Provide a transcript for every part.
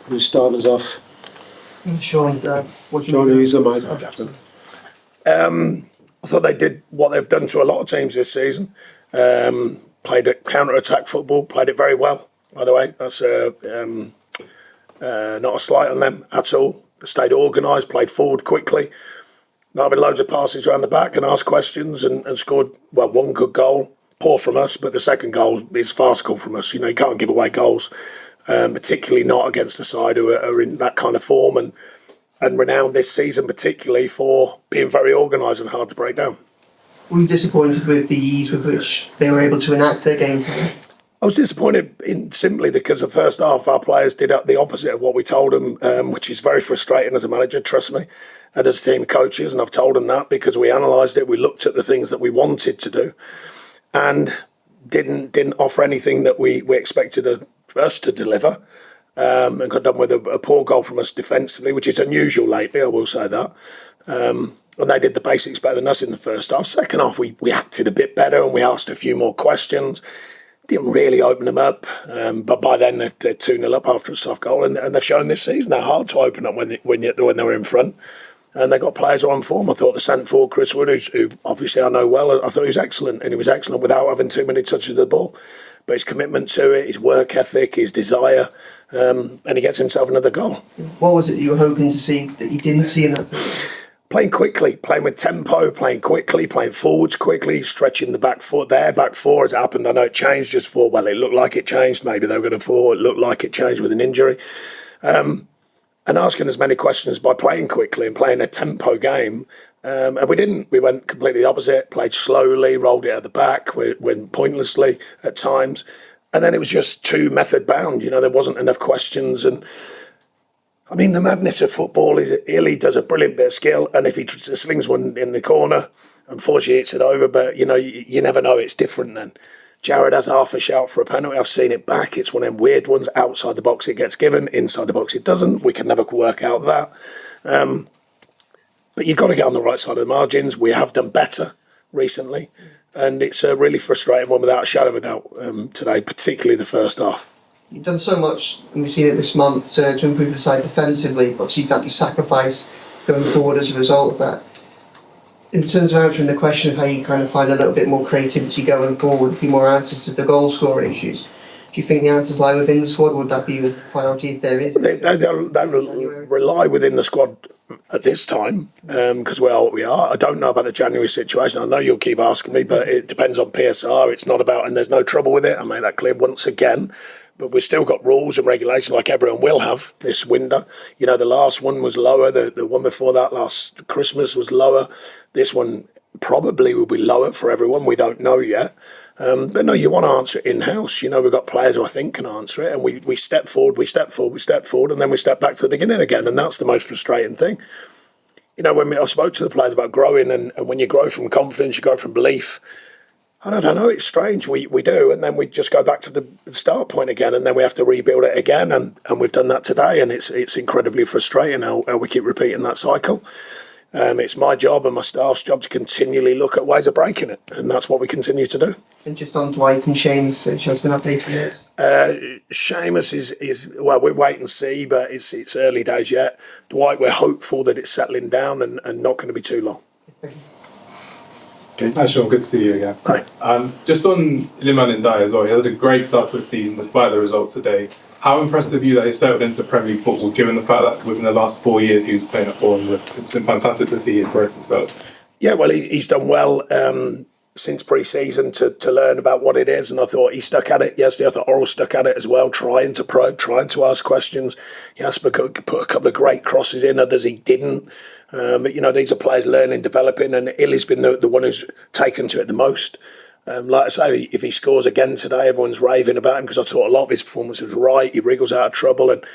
Who's starting us off? Sean, what do you Sean, who's the mate? I thought they did what they've done to a lot of teams this season. Played at counter-attack football, played it very well, by the way. That's not a slight on them at all. They stayed organised, played forward quickly, not having loads of passes around the back, and asked questions and scored, well, one good goal. Poor from us, but the second goal is farcical from us. You know, you can't give away goals, particularly not against a side who are in that kind of form and renowned this season, particularly for being very organised and hard to break down. Were you disappointed with the ease with which they were able to enact their game plan? I was disappointed simply because the first half our players did the opposite of what we told them, which is very frustrating as a manager, trust me, and as a team of coaches. And I've told them that because we analysed it, we looked at the things that we wanted to do and didn't offer anything that we expected us to deliver. And got done with a poor goal from us defensively, which is unusual lately, I will say that. And they did the basics better than us in the first half. Second half, we acted a bit better and we asked a few more questions. Didn't really open them up, but by then they're 2-0 up after a soft goal, and they've shown this season they're hard to open up when they were in front. And they've got players who are on form. I thought the centre forward, Chris Wood, who obviously I know well, I thought he was excellent, and he was excellent without having too many touches of the ball. But his commitment to it, his work ethic, his desire, and he gets himself another goal. What was it you were hoping to see that you didn't see in that? Playing quickly, playing with tempo, playing quickly, playing forwards quickly, stretching the back foot. Their back four has happened. I know it changed just for, well, it looked like it changed. Maybe they were going to fall. It looked like it changed with an injury. And asking as many questions by playing quickly and playing a tempo game. And we didn't. We went completely opposite, played slowly, rolled it at the back, went pointlessly at times. And then it was just too method bound. You know, there wasn't enough questions. And I mean, the madness of football is Illy does a brilliant bit of skill, and if he slings one in the corner, unfortunately it's it over, but, you know, you never know, it's different then. Jared has half a shout for a penalty. I've seen it back. It's one of them weird ones. Outside the box it gets given, inside the box it doesn't. We can never work out that. But you've got to get on the right side of the margins. We have done better recently, and it's a really frustrating one without a shadow of a doubt today, particularly the first half. You've done so much, and we've seen it this month, to improve the side defensively, but you've had to sacrifice going forward as a result of that. In terms of answering the question of how you kind of find a little bit more creativity going forward, a few more answers to the goal scoring issues, do you think the answers lie within the squad? Would that be the priority if there is? They rely within the squad at this time because we are what we are. I don't know about the January situation. I know you'll keep asking me, but it depends on PSR. It's not about, and there's no trouble with it. I made that clear once again. But we've still got rules and regulations like everyone will have this window. You know, the last one was lower. The one before that, last Christmas, was lower. This one probably will be lower for everyone. We don't know yet. But no, you want to answer it in-house. You know, we've got players who I think can answer it. And we step forward, and then we step back to the beginning again. And that's the most frustrating thing. You know, when I spoke to the players about growing, and when you grow from confidence, you grow from belief. I don't know, it's strange, we do, and then we just go back to the start point again, and then we have to rebuild it again, and we've done that today, and it's incredibly frustrating how we keep repeating that cycle. It's my job and my staff's job to continually look at ways of breaking it, and that's what we continue to do. And just on Dwight and Seamus, which has been updated yet? Seamus is well, we wait and see, but it's early days yet. Dwight, we're hopeful that it's settling down and not going to be too long. Hi Sean, good to see you again. Hi. Just on Ilman N'Diaye as well, he had a great start to the season despite the results today. How impressed are you that he settled into Premier League football, given the fact that within the last 4 years he was playing at Fulham? It's been fantastic to see his growth as well. Yeah, well, he's done well since pre-season to learn about what it is, and I thought he stuck at it yesterday. I thought Oral stuck at it as well, trying to probe, trying to ask questions. Jesper put a couple of great crosses in, others he didn't. But, you know, these are players learning, developing, and Illy's been the one who's taken to it the most. Like I say, if he scores again today, everyone's raving about him because I thought a lot of his performance was right. He wriggles out of trouble and,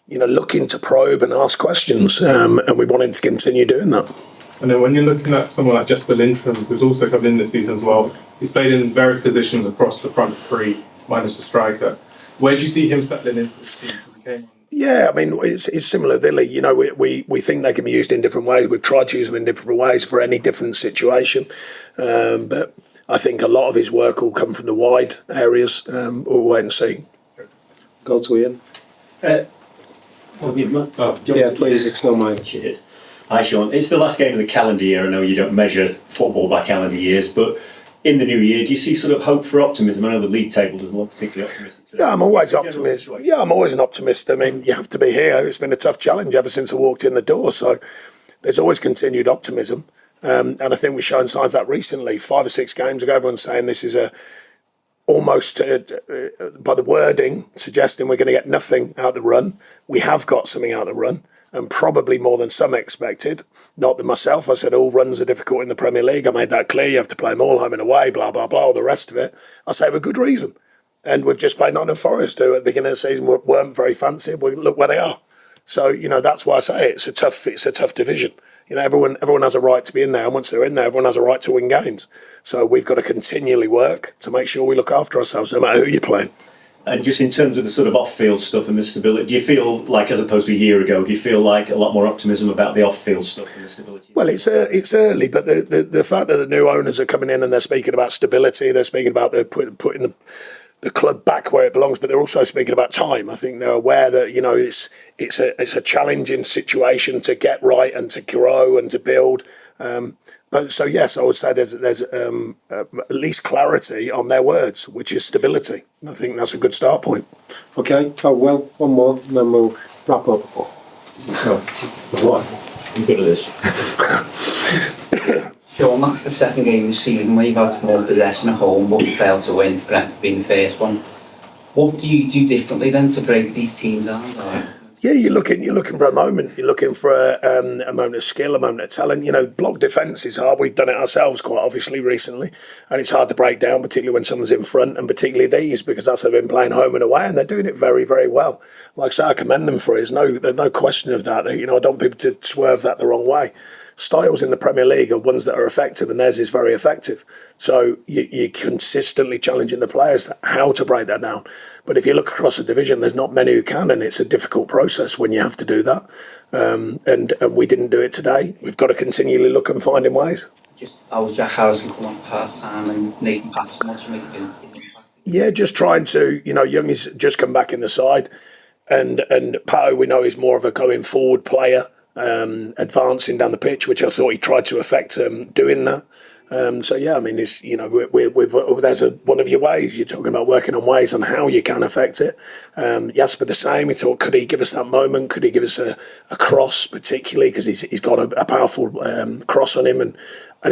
you know, looking to probe and ask questions, and we want him to continue doing that. And then when you're looking at someone like Jesper Lindstrom, who's also come in this season as well, he's played in various positions across the front three, minus the striker. Where do you see him settling into the team? Yeah, I mean, it's similar to Illy. You know, we think they can be used in different ways. We've tried to use them in different ways for any different situation. But I think a lot of his work will come from the wide areas. We'll wait and see. Go to Ian. Yeah, please, if you don't mind. Cheers. Hi Sean, it's the last game of the calendar year. I know you don't measure football by calendar years, but in the new year, do you see sort of hope for optimism? I know the league table doesn't look particularly optimistic. Yeah, I'm always optimist. Yeah, I'm always an optimist. I mean, you have to be here. It's been a tough challenge ever since I walked in the door. So there's always continued optimism. And I think we've shown signs of that recently. 5 or 6 games ago, everyone's saying this is almost by the wording, suggesting we're going to get nothing out of the run. We have got something out of the run, and probably more than some expected. Not than myself. I said all runs are difficult in the Premier League. I made that clear. You have to play them all home and away, blah, blah, blah, all the rest of it. I say with good reason. And we've just played Nottingham Forest, who at the beginning of the season weren't very fancy. Well, look where they are. So, that's why I say it's a tough division. Everyone has a right to be in there, and once they're in there, everyone has a right to win games. So we've got to continually work to make sure we look after ourselves, no matter who you're playing. And just in terms of the sort of off-field stuff and the stability, do you feel like, as opposed to a year ago, do you feel like a lot more optimism about the off-field stuff and the stability? Well, it's early, but the fact that the new owners are coming in and they're speaking about stability, they're speaking about putting the club back where it belongs, but they're also speaking about time. I think they're aware that it's a challenging situation to get right and to grow and to build. But so yes, I would say there's at least clarity on their words, which is stability. I think that's a good start point. Okay, well, one more, and then we'll wrap up. So, what? I'm good at this. Sean, that's the second game this season where you've had more possession at home, but you failed to win, Brentford being the first one. What do you do differently then to break these teams down? Yeah, you're looking for a moment. You're looking for a moment of skill, a moment of talent. Block defence is hard. We've done it ourselves quite obviously recently, and it's hard to break down, particularly when someone's in front, and particularly these, because that's how they've been playing home and away, and they're doing it very, very well. Like I say, I commend them for it. There's no question of that. I don't want people to swerve that the wrong way. Styles in the Premier League are ones that are effective, and theirs is very effective. So you're consistently challenging the players how to break that down. But if you look across the division, there's not many who can, and it's a difficult process when you have to do that. And we didn't do it today. We've got to continually look and find ways. Just how was Jack Harrison come on part-time and Nathan Patterson, what do you make of his impact? Yeah, just trying to, Young has just come back in the side, and Pato we know is more of a going forward player. Advancing down the pitch, which I thought he tried to affect doing that. So yeah, I mean, it's there's one of your ways. You're talking about working on ways on how you can affect it. Jesper the same. We thought, could he give us that moment? Could he give us a cross, particularly because he's got a powerful cross on him, and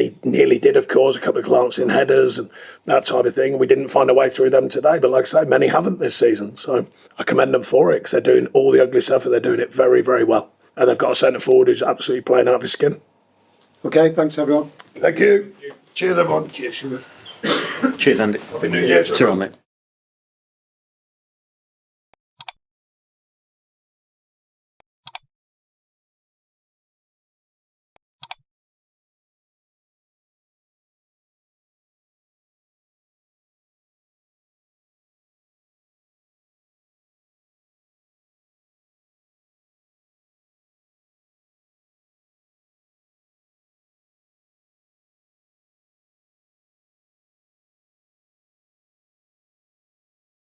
he nearly did, of course, a couple of glancing headers and that type of thing. We didn't find a way through them today, but like I say, many haven't this season. So I commend them for it because they're doing all the ugly stuff and they're doing it very, very well. And they've got a centre forward who's absolutely playing out of his skin. Okay, thanks everyone. Thank you. Cheers, everyone. Cheers, Andy. Happy New Year. Cheers, mate.